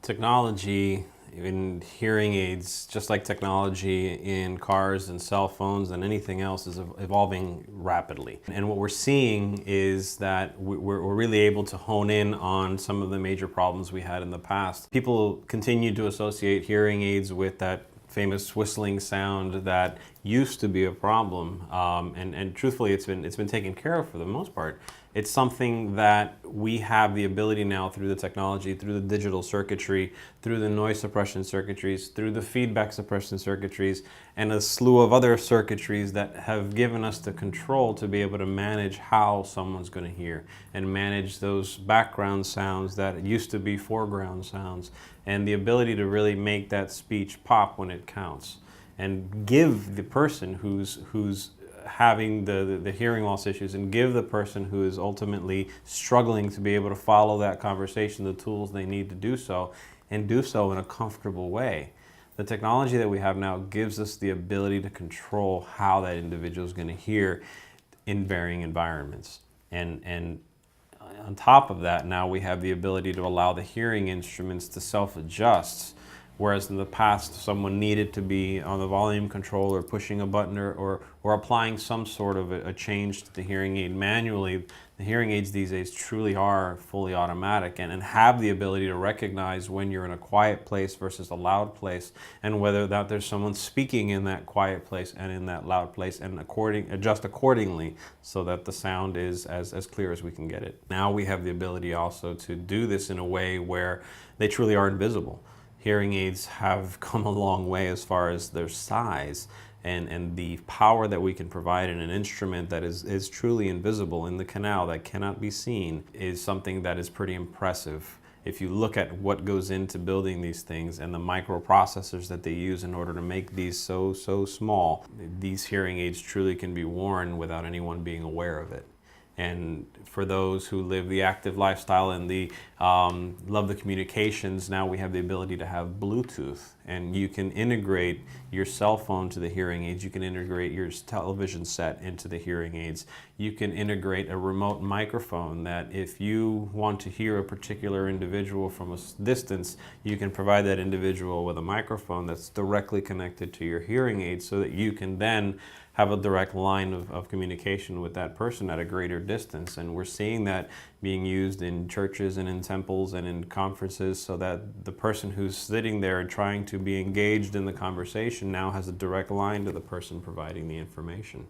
Technology in hearing aids, just like technology in cars and cell phones and anything else, is evolving rapidly. And what we're seeing is that we're really able to hone in on some of the major problems we had in the past. People continue to associate hearing aids with that famous whistling sound that used to be a problem, and truthfully it's been taken care of for the most part. It's something that we have the ability now through the technology, through the digital circuitry, through the noise suppression circuitries, through the feedback suppression circuitries, and a slew of other circuitries that have given us the control to be able to manage how someone's going to hear and manage those background sounds that used to be foreground sounds, and the ability to really make that speech pop when it counts and give the person who's having the hearing loss issues, and give the person who is ultimately struggling to be able to follow that conversation the tools they need to do so, and do so in a comfortable way. The technology that we have now gives us the ability to control how that individual is going to hear in varying environments. And on top of that, now we have the ability to allow the hearing instruments to self-adjust. Whereas in the past, someone needed to be on the volume control or pushing a button or applying some sort of a change to the hearing aid manually. The hearing aids these days truly are fully automatic and have the ability to recognize when you're in a quiet place versus a loud place, and whether that there's someone speaking in that quiet place and in that loud place, and adjust accordingly so that the sound is as clear as we can get it. Now we have the ability also to do this in a way where they truly are invisible. Hearing aids have come a long way as far as their size and the power that we can provide in an instrument that is truly invisible in the canal, that cannot be seen, is something that is pretty impressive. If you look at what goes into building these things and the microprocessors that they use in order to make these so small, these hearing aids truly can be worn without anyone being aware of it. And for those who live the active lifestyle and love the communications, now we have the ability to have Bluetooth, and you can integrate your cell phone to the hearing aids. You can integrate your television set into the hearing aids. You can integrate a remote microphone that if you want to hear a particular individual from a distance, you can provide that individual with a microphone that's directly connected to your hearing aid, so that you can then have a direct line of communication with that person at a greater distance. And we're seeing that being used in churches and in temples and in conferences, so that the person who's sitting there and trying to be engaged in the conversation now has a direct line to the person providing the information.